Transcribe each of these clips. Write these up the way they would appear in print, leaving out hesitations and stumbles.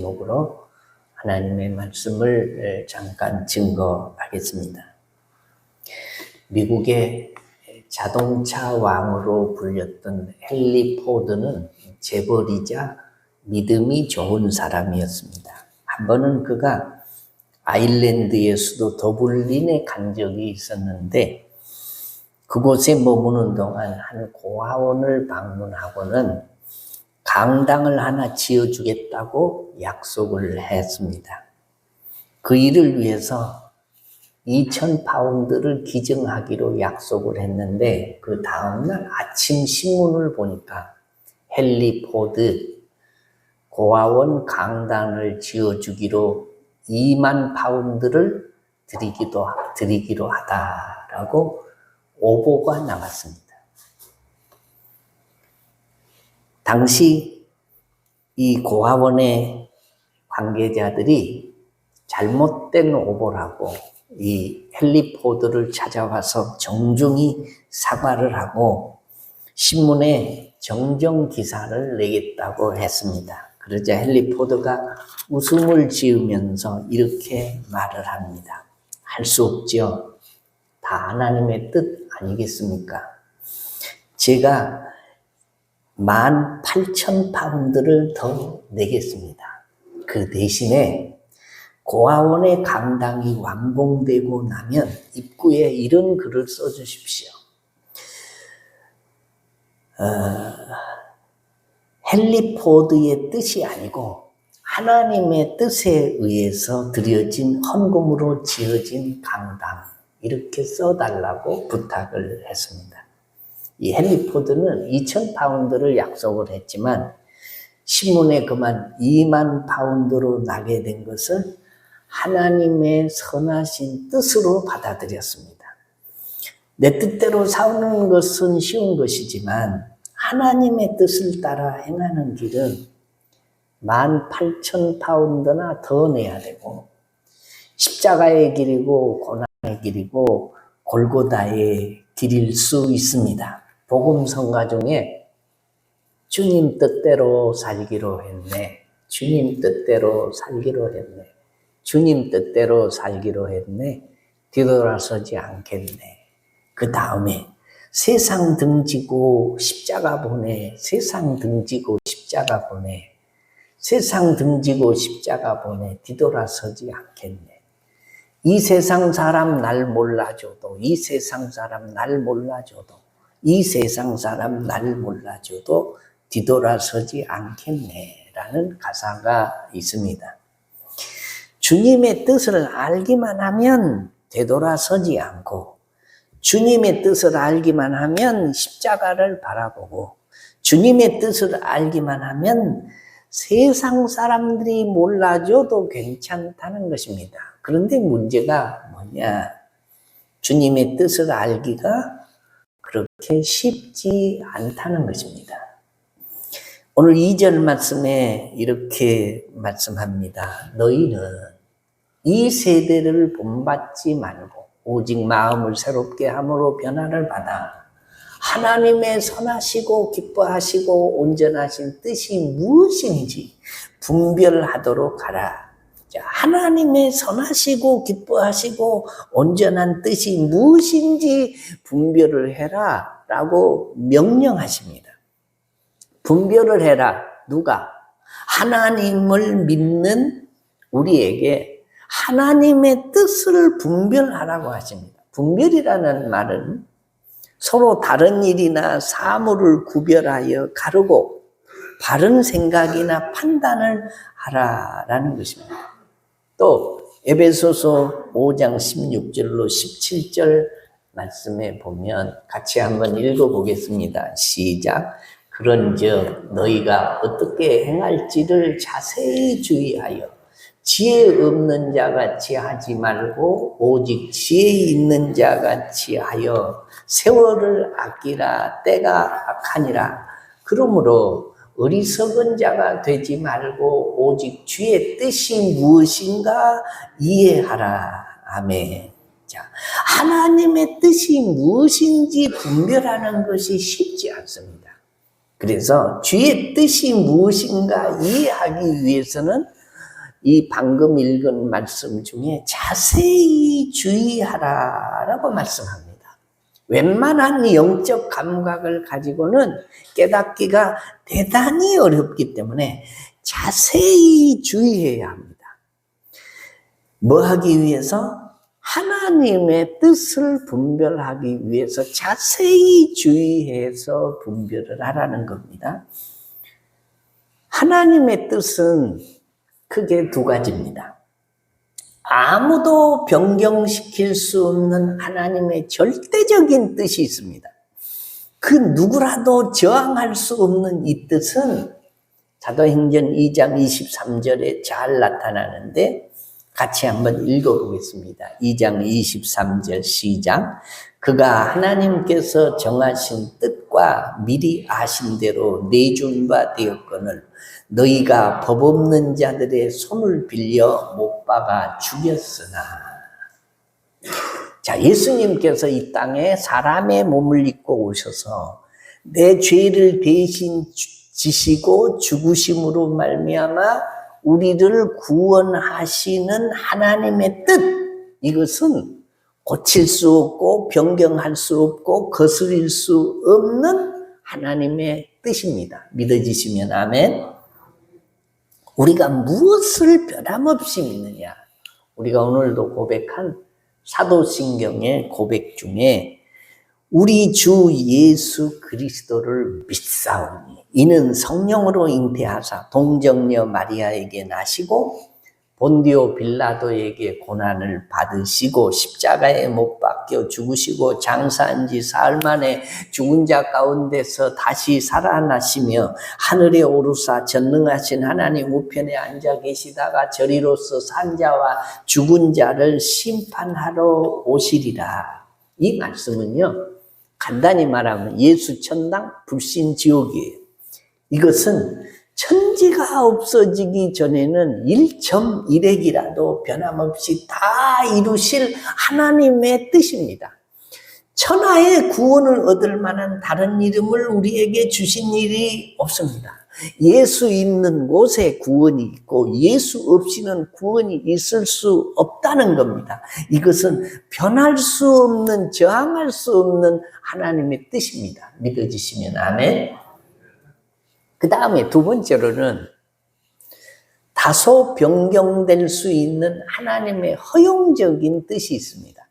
제목으로 하나님의 말씀을 잠깐 증거하겠습니다. 미국의 자동차 왕으로 불렸던 헨리 포드는 재벌이자 믿음이 좋은 사람이었습니다. 한 번은 그가 아일랜드의 수도 더블린에 간 적이 있었는데 그곳에 머무는 동안 한 고아원을 방문하고는 강당을 하나 지어주겠다고 약속을 했습니다. 그 일을 위해서 2,000파운드를 기증하기로 약속을 했는데 그 다음날 아침 신문을 보니까 헨리 포드 고아원 강당을 지어주기로 2만 파운드를 드리기로 하다라고 오보가 나왔습니다. 당시 이 고아원의 관계자들이 잘못된 오보라고 이 헨리 포드를 찾아와서 정중히 사과를 하고 신문에 정정 기사를 내겠다고 했습니다. 그러자 헨리 포드가 웃음을 지으면서 이렇게 말을 합니다. 할 수 없죠. 다 하나님의 뜻 아니겠습니까? 제가 18,000파운드를 더 내겠습니다. 그 대신에 고아원의 강당이 완공되고 나면 입구에 이런 글을 써주십시오. 헨리 포드의 뜻이 아니고 하나님의 뜻에 의해서 드려진 헌금으로 지어진 강당, 이렇게 써달라고 부탁을 했습니다. 이 헨리 포드는 2,000파운드를 약속을 했지만 신문에 그만 2만 파운드로 나게 된 것을 하나님의 선하신 뜻으로 받아들였습니다. 내 뜻대로 사는 것은 쉬운 것이지만 하나님의 뜻을 따라 행하는 길은 18,000파운드나 더 내야 되고 십자가의 길이고 고난의 길이고 골고다의 길일 수 있습니다. 복음성가 중에 주님 뜻대로 살기로 했네. 주님 뜻대로 살기로 했네. 주님 뜻대로 살기로 했네. 뒤돌아서지 않겠네. 그 다음에 세상 등지고 십자가 보내. 세상 등지고 십자가 보내. 세상 등지고 십자가 보내. 뒤돌아서지 않겠네. 이 세상 사람 날 몰라줘도, 이 세상 사람 날 몰라줘도, 이 세상 사람 날 몰라줘도 뒤돌아서지 않겠네라는 가사가 있습니다. 주님의 뜻을 알기만 하면 되돌아서지 않고 주님의 뜻을 알기만 하면 십자가를 바라보고 주님의 뜻을 알기만 하면 세상 사람들이 몰라줘도 괜찮다는 것입니다. 그런데 문제가 뭐냐? 주님의 뜻을 알기가 그렇게 쉽지 않다는 것입니다. 오늘 2절 말씀에 이렇게 말씀합니다. 너희는 이 세대를 본받지 말고 오직 마음을 새롭게 함으로 변화를 받아 하나님의 선하시고 기뻐하시고 온전하신 뜻이 무엇인지 분별하도록 하라. 자, 하나님의 선하시고 기뻐하시고 온전한 뜻이 무엇인지 분별을 해라 라고 명령하십니다. 분별을 해라. 누가? 하나님을 믿는 우리에게 하나님의 뜻을 분별하라고 하십니다. 분별이라는 말은 서로 다른 일이나 사물을 구별하여 가르고 바른 생각이나 판단을 하라라는 것입니다. 또 에베소서 5장 16절로 17절 말씀에 보면 같이 한번 읽어보겠습니다. 시작. 그런즉 너희가 어떻게 행할지를 자세히 주의하여 지혜 없는 자같이 하지 말고 오직 지혜 있는 자같이 하여 세월을 아끼라. 때가 악하니라. 그러므로 어리석은 자가 되지 말고 오직 주의 뜻이 무엇인가 이해하라. 아멘. 자, 하나님의 뜻이 무엇인지 분별하는 것이 쉽지 않습니다. 그래서 주의 뜻이 무엇인가 이해하기 위해서는 이 방금 읽은 말씀 중에 자세히 주의하라라고 말씀합니다. 웬만한 영적 감각을 가지고는 깨닫기가 대단히 어렵기 때문에 자세히 주의해야 합니다. 뭐 하기 위해서? 하나님의 뜻을 분별하기 위해서 자세히 주의해서 분별을 하라는 겁니다. 하나님의 뜻은 크게 두 가지입니다. 아무도 변경시킬 수 없는 하나님의 절대적인 뜻이 있습니다. 그 누구라도 저항할 수 없는 이 뜻은 사도행전 2장 23절에 잘 나타나는데 같이 한번 읽어보겠습니다. 2장 23절 시작. 그가 하나님께서 정하신 뜻과 미리 아신 대로 내준 바 되었거늘 너희가 법 없는 자들의 손을 빌려 못 박아 죽였으나. 자, 예수님께서 이 땅에 사람의 몸을 입고 오셔서 내 죄를 대신 지시고 죽으심으로 말미암아 우리를 구원하시는 하나님의 뜻, 이것은 고칠 수 없고 변경할 수 없고 거스릴 수 없는 하나님의 뜻입니다. 믿어지시면 아멘. 우리가 무엇을 변함없이 믿느냐? 우리가 오늘도 고백한 사도신경의 고백 중에 우리 주 예수 그리스도를 믿사오니 이는 성령으로 잉태하사 동정녀 마리아에게 나시고 본디오 빌라도에게 고난을 받으시고 십자가에 못 박혀 죽으시고 장사한 지 사흘 만에 죽은 자 가운데서 다시 살아나시며 하늘에 오르사 전능하신 하나님 우편에 앉아 계시다가 저리로서 산 자와 죽은 자를 심판하러 오시리라. 이 말씀은요, 간단히 말하면 예수 천당 불신 지옥이에요. 이것은 천지가 없어지기 전에는 1.1핵이라도 변함없이 다 이루실 하나님의 뜻입니다. 천하의 구원을 얻을 만한 다른 이름을 우리에게 주신 일이 없습니다. 예수 있는 곳에 구원이 있고 예수 없이는 구원이 있을 수 없다는 겁니다. 이것은 변할 수 없는, 저항할 수 없는 하나님의 뜻입니다. 믿어지시면 아멘. 그 다음에 두 번째로는 다소 변경될 수 있는 하나님의 허용적인 뜻이 있습니다.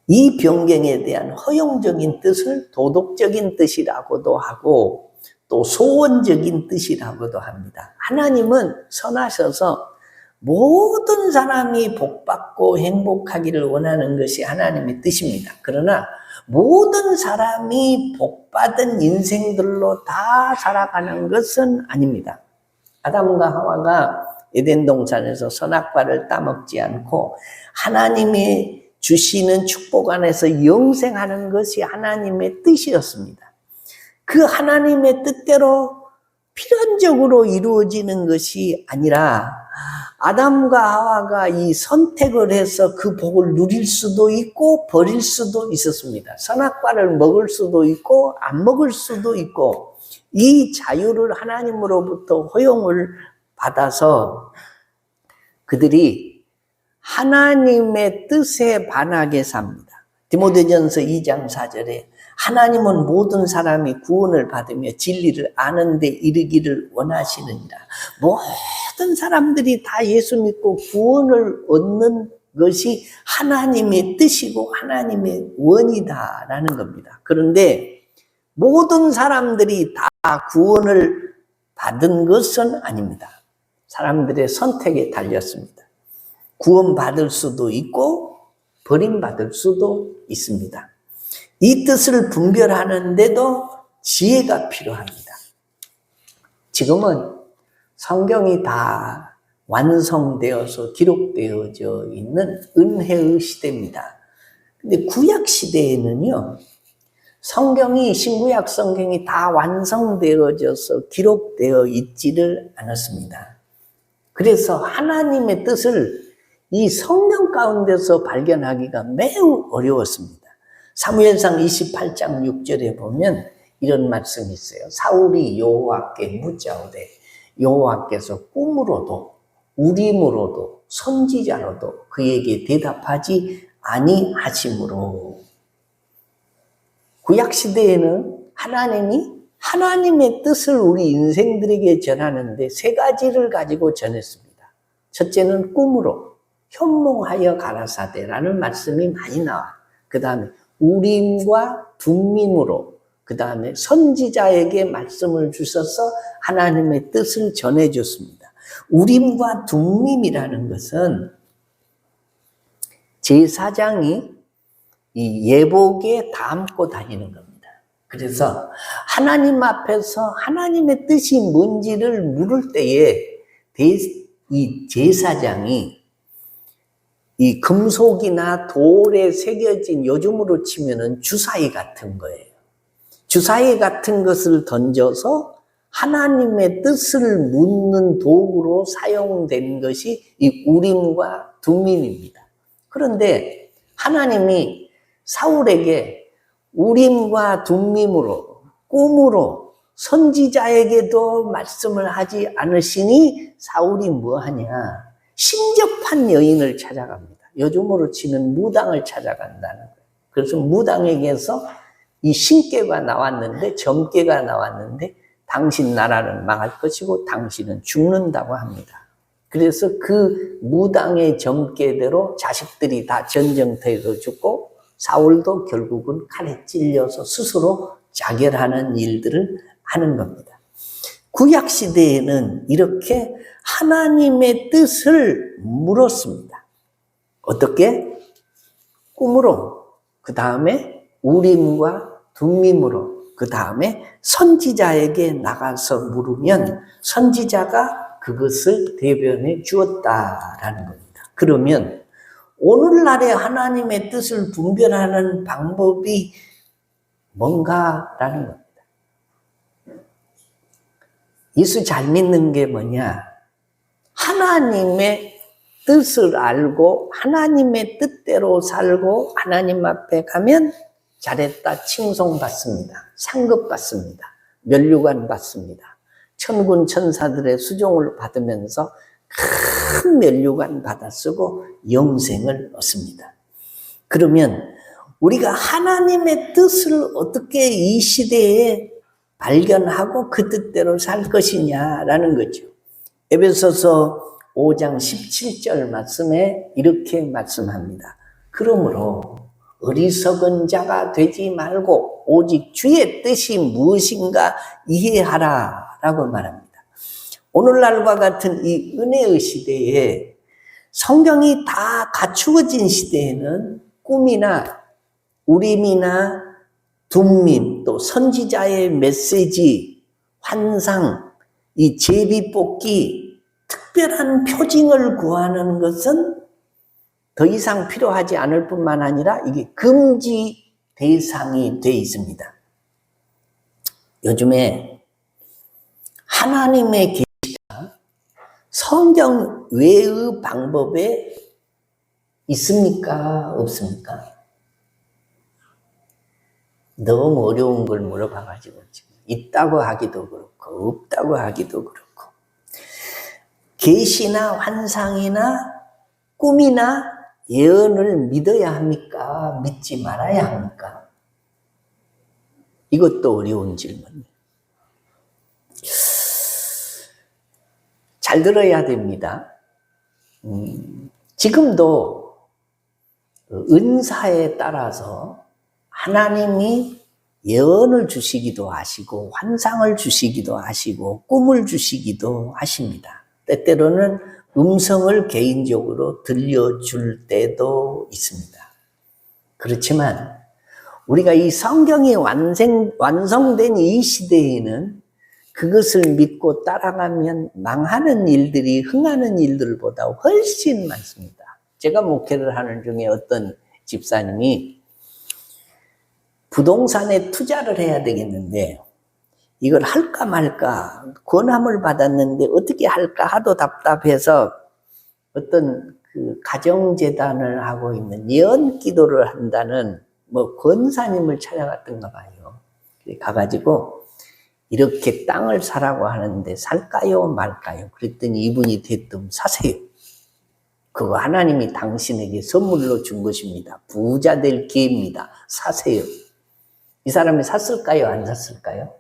이 변경에 대한 허용적인 뜻을 도덕적인 뜻이라고도 하고 또 소원적인 뜻이라고도 합니다. 하나님은 선하셔서 모든 사람이 복받고 행복하기를 원하는 것이 하나님의 뜻입니다. 그러나 모든 사람이 복받은 인생들로 다 살아가는 것은 아닙니다. 아담과 하와가 에덴 동산에서 선악과를 따먹지 않고 하나님이 주시는 축복 안에서 영생하는 것이 하나님의 뜻이었습니다. 그 하나님의 뜻대로 필연적으로 이루어지는 것이 아니라 아담과 하와가 이 선택을 해서 그 복을 누릴 수도 있고 버릴 수도 있었습니다. 선악과를 먹을 수도 있고 안 먹을 수도 있고 이 자유를 하나님으로부터 허용을 받아서 그들이 하나님의 뜻에 반하게 삽니다. 디모데전서 2장 4절에 하나님은 모든 사람이 구원을 받으며 진리를 아는 데 이르기를 원하시느니라. 모든 사람들이 다 예수 믿고 구원을 얻는 것이 하나님의 뜻이고 하나님의 원이다라는 겁니다. 그런데 모든 사람들이 다 구원을 받은 것은 아닙니다. 사람들의 선택에 달렸습니다. 구원받을 수도 있고 버림받을 수도 있습니다. 이 뜻을 분별하는데도 지혜가 필요합니다. 지금은 성경이 다 완성되어서 기록되어져 있는 은혜의 시대입니다. 근데 구약 시대에는요, 성경이, 신구약 성경이 다 완성되어져서 기록되어 있지를 않았습니다. 그래서 하나님의 뜻을 이 성경 가운데서 발견하기가 매우 어려웠습니다. 사무엘상 28장 6절에 보면 이런 말씀이 있어요. 사울이 여호와께 묻자오되 여호와께서 꿈으로도 우림으로도 선지자로도 그에게 대답하지 아니하심으로. 구약시대에는 하나님이 하나님의 뜻을 우리 인생들에게 전하는데 세 가지를 가지고 전했습니다. 첫째는 꿈으로 현몽하여 가라사대라는 말씀이 많이 나와. 그 다음에 우림과 둠밈으로, 그 다음에 선지자에게 말씀을 주셔서 하나님의 뜻을 전해줬습니다. 우림과 둠밈이라는 것은 제사장이 이 예복에 담고 다니는 겁니다. 그래서 하나님 앞에서 하나님의 뜻이 뭔지를 물을 때에 이 제사장이 이 금속이나 돌에 새겨진, 요즘으로 치면은 주사위 같은 거예요. 주사위 같은 것을 던져서 하나님의 뜻을 묻는 도구로 사용된 것이 이 우림과 둠밈입니다. 그런데 하나님이 사울에게 우림과 둠밈으로, 꿈으로 선지자에게도 말씀을 하지 않으시니 사울이 뭐하냐? 신접한 여인을 찾아갑니다. 요즘으로 치면 무당을 찾아간다는 거예요. 그래서 무당에게서 이 신께가 나왔는데, 점괘가 나왔는데 당신 나라는 망할 것이고 당신은 죽는다고 합니다. 그래서 그 무당의 점괘대로 자식들이 다 전쟁터에서 죽고 사울도 결국은 칼에 찔려서 스스로 자결하는 일들을 하는 겁니다. 구약시대에는 이렇게 하나님의 뜻을 물었습니다. 어떻게? 꿈으로, 그 다음에 우림과 둠밈으로, 그 다음에 선지자에게 나가서 물으면 선지자가 그것을 대변해 주었다라는 겁니다. 그러면 오늘날의 하나님의 뜻을 분별하는 방법이 뭔가라는 겁니다. 예수 잘 믿는 게 뭐냐? 하나님의 뜻을 알고 하나님의 뜻대로 살고 하나님 앞에 가면 잘했다 칭송받습니다. 상급 받습니다. 면류관 받습니다. 천군 천사들의 수종을 받으면서 큰 면류관 받아 쓰고 영생을 얻습니다. 그러면 우리가 하나님의 뜻을 어떻게 이 시대에 발견하고 그 뜻대로 살 것이냐라는 거죠. 에베소서 5장 17절 말씀에 이렇게 말씀합니다. 그러므로 어리석은 자가 되지 말고 오직 주의 뜻이 무엇인가 이해하라 라고 말합니다. 오늘날과 같은 이 은혜의 시대에 성경이 다 갖추어진 시대에는 꿈이나 우림이나 둠밈, 또 선지자의 메시지, 환상, 이 제비뽑기, 특별한 표징을 구하는 것은 더 이상 필요하지 않을 뿐만 아니라 이게 금지 대상이 되어 있습니다. 요즘에 하나님의 계시가 성경 외의 방법에 있습니까? 없습니까? 너무 어려운 걸 물어봐가지고 지금 있다고 하기도 그렇고 없다고 하기도 그렇고, 계시나 환상이나 꿈이나 예언을 믿어야 합니까? 믿지 말아야 합니까? 이것도 어려운 질문이에요. 잘 들어야 됩니다. 지금도 은사에 따라서 하나님이 예언을 주시기도 하시고 환상을 주시기도 하시고 꿈을 주시기도 하십니다. 때때로는 음성을 개인적으로 들려줄 때도 있습니다. 그렇지만 우리가 이 성경이 완성된 이 시대에는 그것을 믿고 따라가면 망하는 일들이 흥하는 일들보다 훨씬 많습니다. 제가 목회를 하는 중에 어떤 집사님이 부동산에 투자를 해야 되겠는데 이걸 할까 말까 권함을 받았는데 어떻게 할까 하도 답답해서 어떤 그 가정재단을 하고 있는 예언 기도를 한다는 뭐 권사님을 찾아갔던가 봐요. 가가지고 이렇게 땅을 사라고 하는데 살까요 말까요? 그랬더니 이분이 대뜸 사세요. 그거 하나님이 당신에게 선물로 준 것입니다. 부자 될 기회입니다. 사세요. 이 사람이 샀을까요? 안 샀을까요?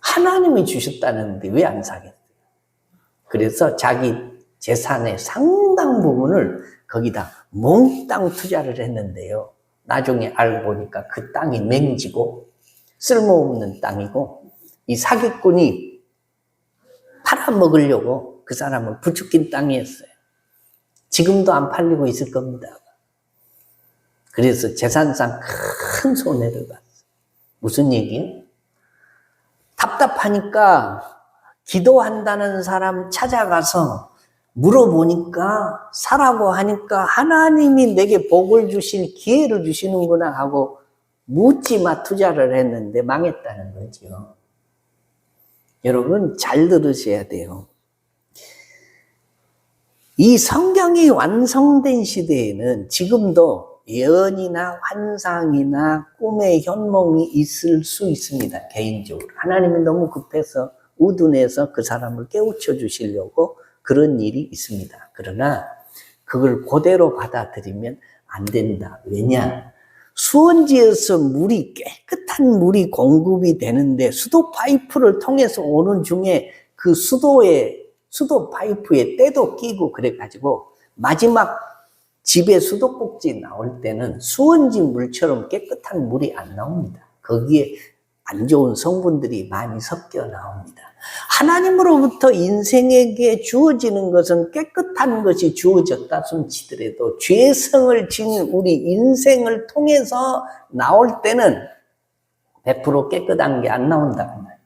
하나님이 주셨다는데 왜 안 사겠어요? 그래서 자기 재산의 상당 부분을 거기다 몽땅 투자를 했는데요. 나중에 알고 보니까 그 땅이 맹지고 쓸모없는 땅이고 이 사기꾼이 팔아먹으려고 그 사람을 부추긴 땅이었어요. 지금도 안 팔리고 있을 겁니다. 그래서 재산상 큰 손해를 봤어요. 무슨 얘기예요? 답답하니까 기도한다는 사람 찾아가서 물어보니까 사라고 하니까 하나님이 내게 복을 주실 기회를 주시는구나 하고 묻지마 투자를 했는데 망했다는 거죠. 여러분 잘 들으셔야 돼요. 이 성경이 완성된 시대에는 지금도 예언이나 환상이나 꿈의 현몽이 있을 수 있습니다. 개인적으로. 하나님이 너무 급해서 우둔해서 그 사람을 깨우쳐 주시려고 그런 일이 있습니다. 그러나 그걸 그대로 받아들이면 안 된다. 왜냐? 수원지에서 깨끗한 물이 공급이 되는데 수도 파이프를 통해서 오는 중에 그 수도 파이프에 때도 끼고 그래가지고 마지막 집에 수도꼭지 나올 때는 수원지 물처럼 깨끗한 물이 안 나옵니다. 거기에 안 좋은 성분들이 많이 섞여 나옵니다. 하나님으로부터 인생에게 주어지는 것은 깨끗한 것이 주어졌다 손치더라도 죄성을 지닌 우리 인생을 통해서 나올 때는 100% 깨끗한 게 안 나온다는 거예요.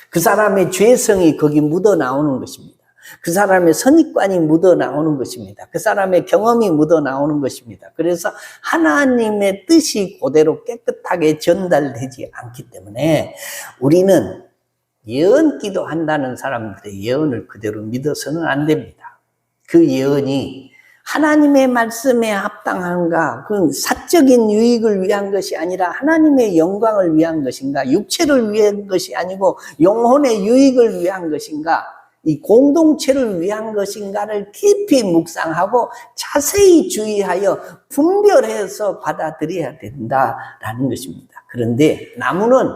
그 사람의 죄성이 거기 묻어 나오는 것입니다. 그 사람의 선입관이 묻어 나오는 것입니다. 그 사람의 경험이 묻어 나오는 것입니다. 그래서 하나님의 뜻이 그대로 깨끗하게 전달되지 않기 때문에 우리는 예언 기도한다는 사람들의 예언을 그대로 믿어서는 안 됩니다. 그 예언이 하나님의 말씀에 합당한가, 그 사적인 유익을 위한 것이 아니라 하나님의 영광을 위한 것인가, 육체를 위한 것이 아니고 영혼의 유익을 위한 것인가, 이 공동체를 위한 것인가를 깊이 묵상하고 자세히 주의하여 분별해서 받아들여야 된다라는 것입니다. 그런데 나무는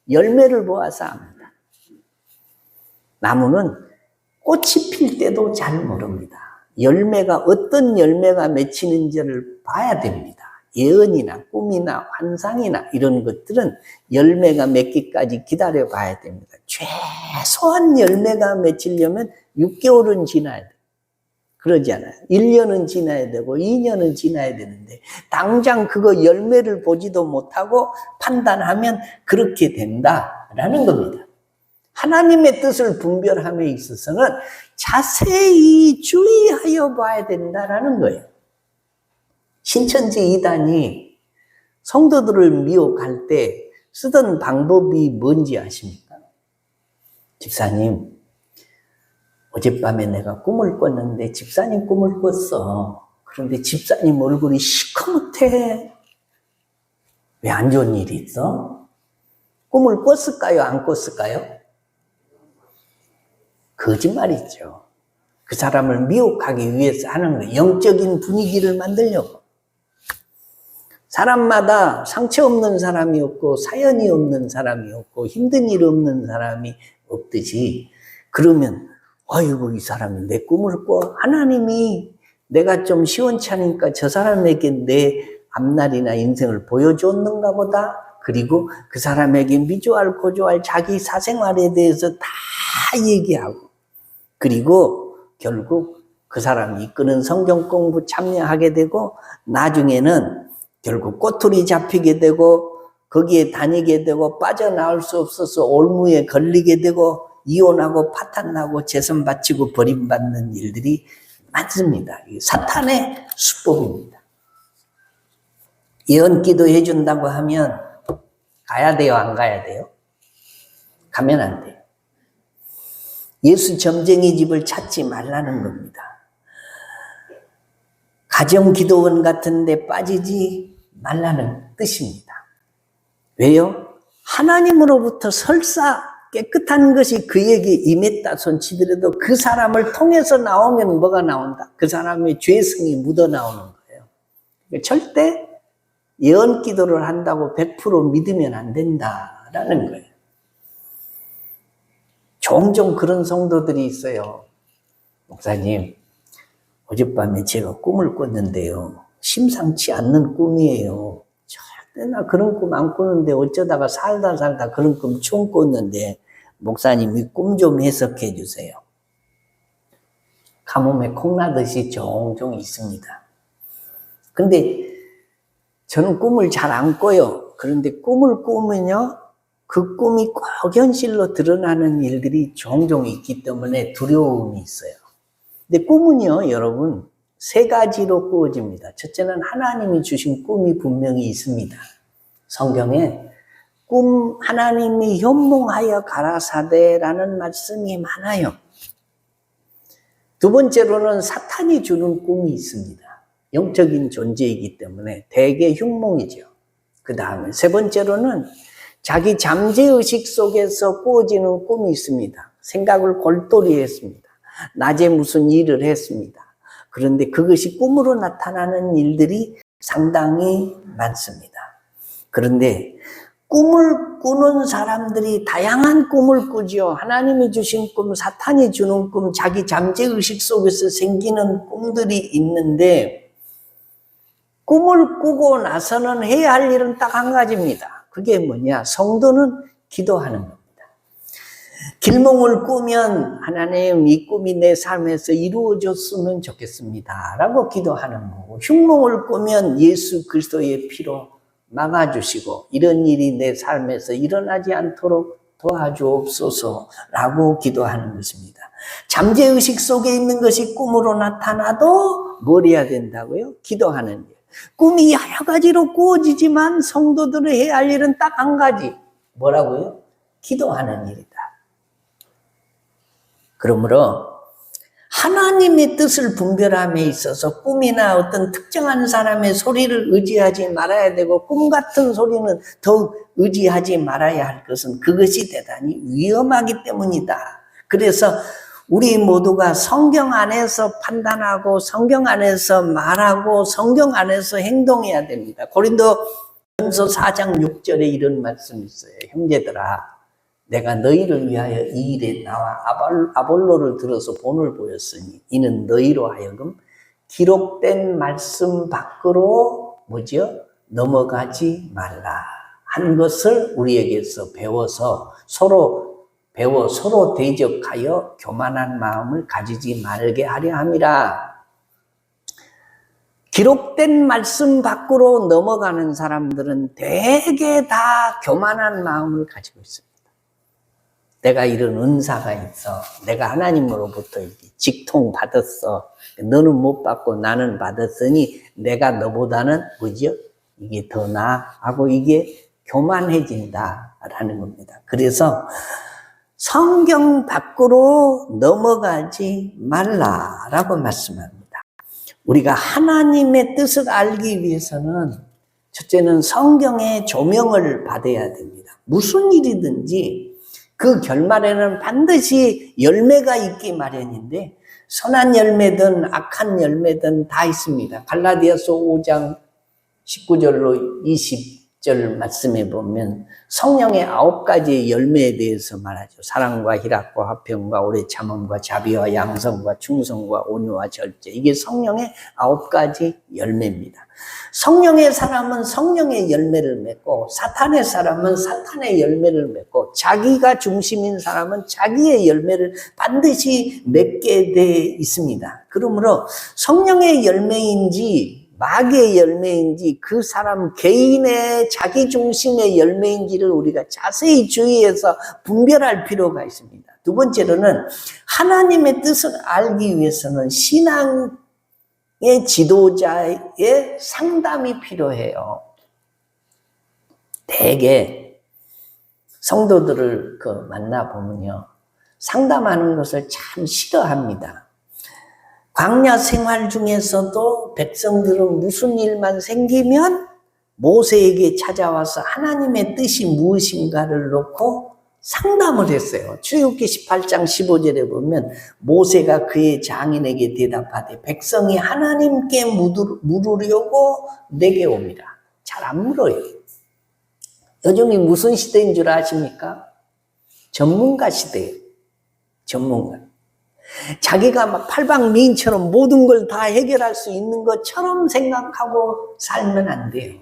열매를 보아서 압니다. 나무는 꽃이 필 때도 잘 모릅니다. 열매가 어떤 열매가 맺히는지를 봐야 됩니다. 예언이나 꿈이나 환상이나 이런 것들은 열매가 맺기까지 기다려 봐야 됩니다. 최소한 열매가 맺히려면 6개월은 지나야 돼요. 그러지 않아요. 1년은 지나야 되고 2년은 지나야 되는데 당장 그거 열매를 보지도 못하고 판단하면 그렇게 된다라는 겁니다. 하나님의 뜻을 분별함에 있어서는 자세히 주의하여 봐야 된다라는 거예요. 신천지 이단이 성도들을 미혹할 때 쓰던 방법이 뭔지 아십니까? 집사님, 어젯밤에 내가 꿈을 꿨는데 집사님 꿈을 꿨어. 그런데 집사님 얼굴이 시커멓대. 왜 안 좋은 일이 있어? 꿈을 꿨을까요? 안 꿨을까요? 거짓말이죠. 그 사람을 미혹하기 위해서 하는 거예요. 영적인 분위기를 만들려고. 사람마다 상처 없는 사람이 없고 사연이 없는 사람이 없고 힘든 일 없는 사람이 없듯이 그러면 아이고 이 사람이 내 꿈을 꿔. 하나님이 내가 좀 시원찮으니까 저 사람에게 내 앞날이나 인생을 보여줬는가 보다. 그리고 그 사람에게 미조알 고조알 자기 사생활에 대해서 다 얘기하고 그리고 결국 그 사람이 이끄는 성경 공부 참여하게 되고 나중에는 결국 꼬투리 잡히게 되고 거기에 다니게 되고 빠져나올 수 없어서 올무에 걸리게 되고 이혼하고 파탄나고 재산 바치고 버림받는 일들이 많습니다. 사탄의 수법입니다. 예언 기도해 준다고 하면 가야 돼요? 안 가야 돼요? 가면 안 돼요. 예수 점쟁이 집을 찾지 말라는 겁니다. 가정기도원 같은 데 빠지지 말라는 뜻입니다. 왜요? 하나님으로부터 설사 깨끗한 것이 그에게 임했다 손치더라도 그 사람을 통해서 나오면 뭐가 나온다? 그 사람의 죄성이 묻어 나오는 거예요. 그러니까 절대 예언 기도를 한다고 100% 믿으면 안 된다라는 거예요. 종종 그런 성도들이 있어요. 목사님, 어젯밤에 제가 꿈을 꿨는데요. 심상치 않는 꿈이에요. 절대 나 그런 꿈 안 꾸는데 어쩌다가 살다 그런 꿈 처음 꿨는데 목사님이 꿈 좀 해석해 주세요. 가뭄에 콩나듯이 종종 있습니다. 근데 저는 꿈을 잘 안 꿔요. 그런데 꿈을 꾸면요, 그 꿈이 꼭 현실로 드러나는 일들이 종종 있기 때문에 두려움이 있어요. 근데 꿈은요, 여러분, 세 가지로 꾸어집니다. 첫째는 하나님이 주신 꿈이 분명히 있습니다. 성경에 하나님이 현몽하여 가라사대라는 말씀이 많아요. 두 번째로는 사탄이 주는 꿈이 있습니다. 영적인 존재이기 때문에 대개 흉몽이죠. 그 다음에 세 번째로는 자기 잠재의식 속에서 꾸어지는 꿈이 있습니다. 생각을 골똘히 했습니다. 낮에 무슨 일을 했습니다. 그런데 그것이 꿈으로 나타나는 일들이 상당히 많습니다. 그런데 꿈을 꾸는 사람들이 다양한 꿈을 꾸죠. 하나님이 주신 꿈, 사탄이 주는 꿈, 자기 잠재의식 속에서 생기는 꿈들이 있는데 꿈을 꾸고 나서는 해야 할 일은 딱 한 가지입니다. 그게 뭐냐? 성도는 기도하는 겁니다. 길몽을 꾸면 하나님 이 꿈이 내 삶에서 이루어졌으면 좋겠습니다 라고 기도하는 거고, 흉몽을 꾸면 예수 그리스도의 피로 막아주시고 이런 일이 내 삶에서 일어나지 않도록 도와주옵소서 라고 기도하는 것입니다. 잠재의식 속에 있는 것이 꿈으로 나타나도 뭘 해야 된다고요? 기도하는 일. 꿈이 여러 가지로 꾸어지지만 성도들이 해야 할 일은 딱 한 가지. 뭐라고요? 기도하는 일이다. 그러므로 하나님의 뜻을 분별함에 있어서 꿈이나 어떤 특정한 사람의 소리를 의지하지 말아야 되고, 꿈 같은 소리는 더욱 의지하지 말아야 할 것은 그것이 대단히 위험하기 때문이다. 그래서 우리 모두가 성경 안에서 판단하고 성경 안에서 말하고 성경 안에서 행동해야 됩니다. 고린도전서 4장 6절에 이런 말씀이 있어요. 형제들아, 내가 너희를 위하여 이 일에 나와 아볼로를 들어서 본을 보였으니 이는 너희로 하여금 기록된 말씀 밖으로 넘어가지 말라 한 것을 우리에게서 배워서 서로 대적하여 교만한 마음을 가지지 말게 하려 함이라. 기록된 말씀 밖으로 넘어가는 사람들은 대개 다 교만한 마음을 가지고 있습니다. 내가 이런 은사가 있어. 내가 하나님으로부터 직통 받았어. 너는 못 받고 나는 받았으니 내가 너보다는 이게 더 나아 하고 이게 교만해진다라는 겁니다. 그래서 성경 밖으로 넘어가지 말라라고 말씀합니다. 우리가 하나님의 뜻을 알기 위해서는 첫째는 성경의 조명을 받아야 됩니다. 무슨 일이든지 그 결말에는 반드시 열매가 있기 마련인데 선한 열매든 악한 열매든 다 있습니다. 갈라디아서 5장 19절로 20절 말씀에 보면 성령의 9가지의 열매에 대해서 말하죠. 사랑과 희락과 화평과 오래 참음과 자비와 양성과 충성과 온유와 절제. 이게 성령의 9가지 열매입니다. 성령의 사람은 성령의 열매를 맺고 사탄의 사람은 사탄의 열매를 맺고 자기가 중심인 사람은 자기의 열매를 반드시 맺게 돼 있습니다. 그러므로 성령의 열매인지 마귀의 열매인지 그 사람 개인의 자기 중심의 열매인지를 우리가 자세히 주의해서 분별할 필요가 있습니다. 두 번째로는 하나님의 뜻을 알기 위해서는 신앙의 지도자의 상담이 필요해요. 대개 성도들을 만나보면요, 상담하는 것을 참 싫어합니다. 광야 생활 중에서도 백성들은 무슨 일만 생기면 모세에게 찾아와서 하나님의 뜻이 무엇인가를 놓고 상담을 했어요. 출애굽기 18장 15절에 보면 모세가 그의 장인에게 대답하되 백성이 하나님께 물으려고 내게 옵니다. 잘 안 물어요. 요즘이 무슨 시대인 줄 아십니까? 전문가 시대예요. 전문가. 자기가 막 팔방미인처럼 모든 걸 다 해결할 수 있는 것처럼 생각하고 살면 안 돼요.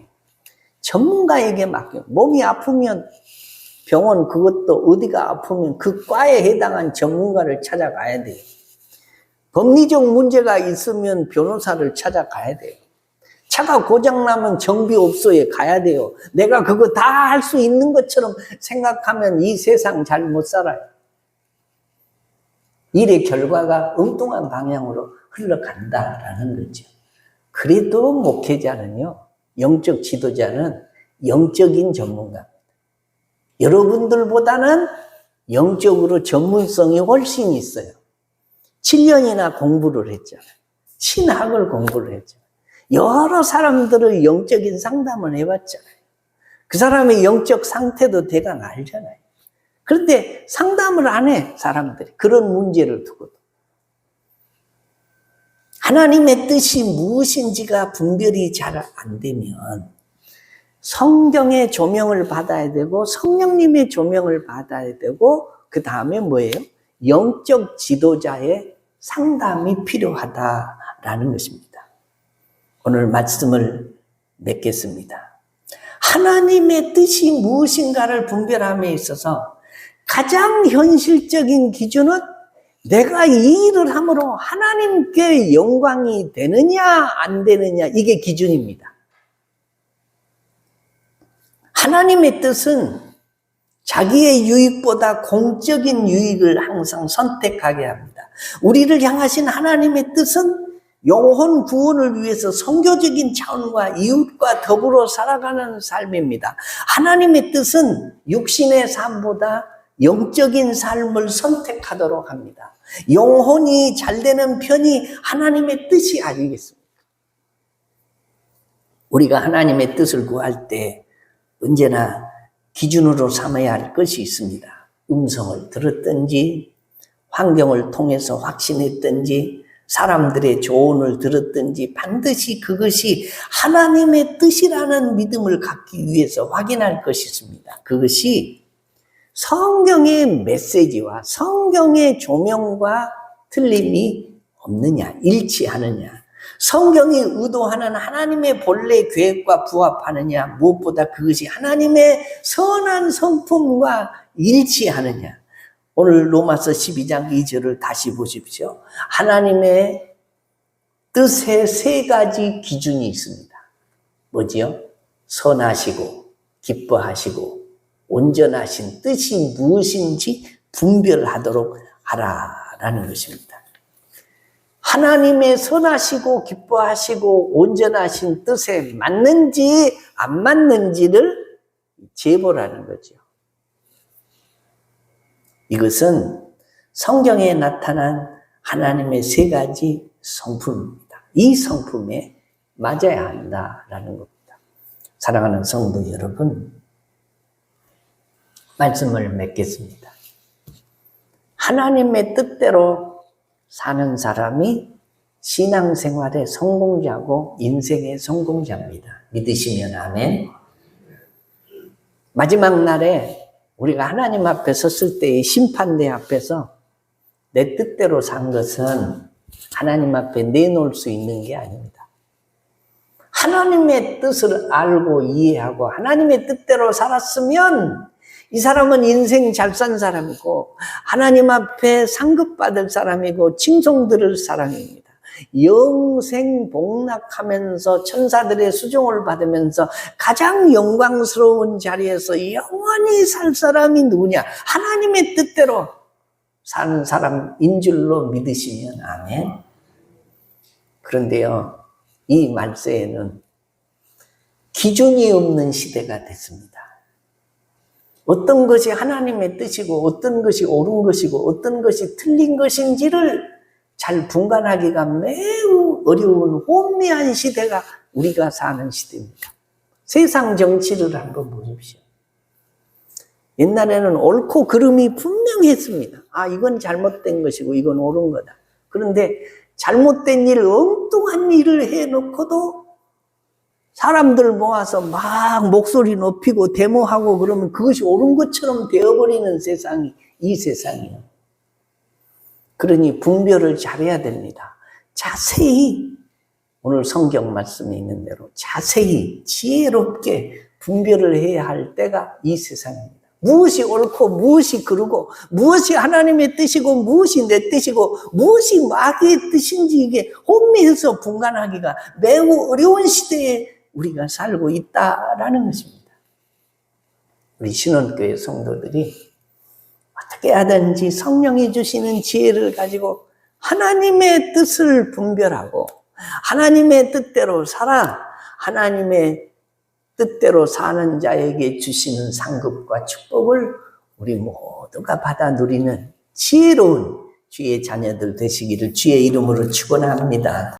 전문가에게 맡겨. 몸이 아프면 병원, 그것도 어디가 아프면 그 과에 해당한 전문가를 찾아가야 돼요. 법리적 문제가 있으면 변호사를 찾아가야 돼요. 차가 고장나면 정비업소에 가야 돼요. 내가 그거 다 할 수 있는 것처럼 생각하면 이 세상 잘 못 살아요. 일의 결과가 엉뚱한 방향으로 흘러간다라는 거죠. 그래도 목회자는요, 영적 지도자는 영적인 전문가입니다. 여러분들보다는 영적으로 전문성이 훨씬 있어요. 7년이나 공부를 했잖아요. 신학을 공부를 했잖아요. 여러 사람들을 영적인 상담을 해봤잖아요. 그 사람의 영적 상태도 대강 알잖아요. 그런데 상담을 안 해, 사람들이. 그런 문제를 두고도. 하나님의 뜻이 무엇인지가 분별이 잘 안 되면 성경의 조명을 받아야 되고 성령님의 조명을 받아야 되고 그 다음에 뭐예요? 영적 지도자의 상담이 필요하다라는 것입니다. 오늘 말씀을 맺겠습니다. 하나님의 뜻이 무엇인가를 분별함에 있어서 가장 현실적인 기준은 내가 이 일을 함으로 하나님께 영광이 되느냐 안 되느냐, 이게 기준입니다. 하나님의 뜻은 자기의 유익보다 공적인 유익을 항상 선택하게 합니다. 우리를 향하신 하나님의 뜻은 영혼 구원을 위해서 선교적인 차원과 이웃과 더불어 살아가는 삶입니다. 하나님의 뜻은 육신의 삶보다 영적인 삶을 선택하도록 합니다. 영혼이 잘 되는 편이 하나님의 뜻이 아니겠습니까? 우리가 하나님의 뜻을 구할 때 언제나 기준으로 삼아야 할 것이 있습니다. 음성을 들었든지 환경을 통해서 확신했든지 사람들의 조언을 들었든지 반드시 그것이 하나님의 뜻이라는 믿음을 갖기 위해서 확인할 것이 있습니다. 그것이 성경의 메시지와 성경의 조명과 틀림이 없느냐, 일치하느냐, 성경이 의도하는 하나님의 본래 계획과 부합하느냐, 무엇보다 그것이 하나님의 선한 성품과 일치하느냐. 오늘 로마서 12장 2절을 다시 보십시오. 하나님의 뜻의 세 가지 기준이 있습니다. 뭐지요? 선하시고 기뻐하시고 온전하신 뜻이 무엇인지 분별하도록 하라라는 것입니다. 하나님의 선하시고 기뻐하시고 온전하신 뜻에 맞는지 안 맞는지를 재보라는 거죠. 이것은 성경에 나타난 하나님의 세 가지 성품입니다. 이 성품에 맞아야 한다라는 겁니다. 사랑하는 성도 여러분, 말씀을 맺겠습니다. 하나님의 뜻대로 사는 사람이 신앙생활의 성공자고 인생의 성공자입니다. 믿으시면 아멘. 마지막 날에 우리가 하나님 앞에 섰을 때의 심판대 앞에서 내 뜻대로 산 것은 하나님 앞에 내놓을 수 있는 게 아닙니다. 하나님의 뜻을 알고 이해하고 하나님의 뜻대로 살았으면 이 사람은 인생 잘 산 사람이고 하나님 앞에 상급받을 사람이고 칭송 들을 사람입니다. 영생 복락하면서 천사들의 수종을 받으면서 가장 영광스러운 자리에서 영원히 살 사람이 누구냐? 하나님의 뜻대로 사는 사람인 줄로 믿으시면 아멘. 그런데요, 이 말세에는 기준이 없는 시대가 됐습니다. 어떤 것이 하나님의 뜻이고 어떤 것이 옳은 것이고 어떤 것이 틀린 것인지를 잘 분간하기가 매우 어려운 혼미한 시대가 우리가 사는 시대입니다. 세상 정치를 한번 보십시오. 옛날에는 옳고 그름이 분명했습니다. 아, 이건 잘못된 것이고 이건 옳은 거다. 그런데 잘못된 일, 엉뚱한 일을 해놓고도 사람들 모아서 막 목소리 높이고 데모하고 그러면 그것이 옳은 것처럼 되어버리는 세상이 이 세상이에요. 그러니 분별을 잘해야 됩니다. 자세히 오늘 성경 말씀에 있는 대로 자세히 지혜롭게 분별을 해야 할 때가 이 세상입니다. 무엇이 옳고 무엇이 그르고 무엇이 하나님의 뜻이고 무엇이 내 뜻이고 무엇이 마귀의 뜻인지 이게 혼미해서 분간하기가 매우 어려운 시대에 우리가 살고 있다라는 것입니다. 우리 신원교회 성도들이 어떻게 하든지 성령이 주시는 지혜를 가지고 하나님의 뜻을 분별하고 하나님의 뜻대로 살아 하나님의 뜻대로 사는 자에게 주시는 상급과 축복을 우리 모두가 받아 누리는 지혜로운 주의 자녀들 되시기를 주의 이름으로 축원합니다.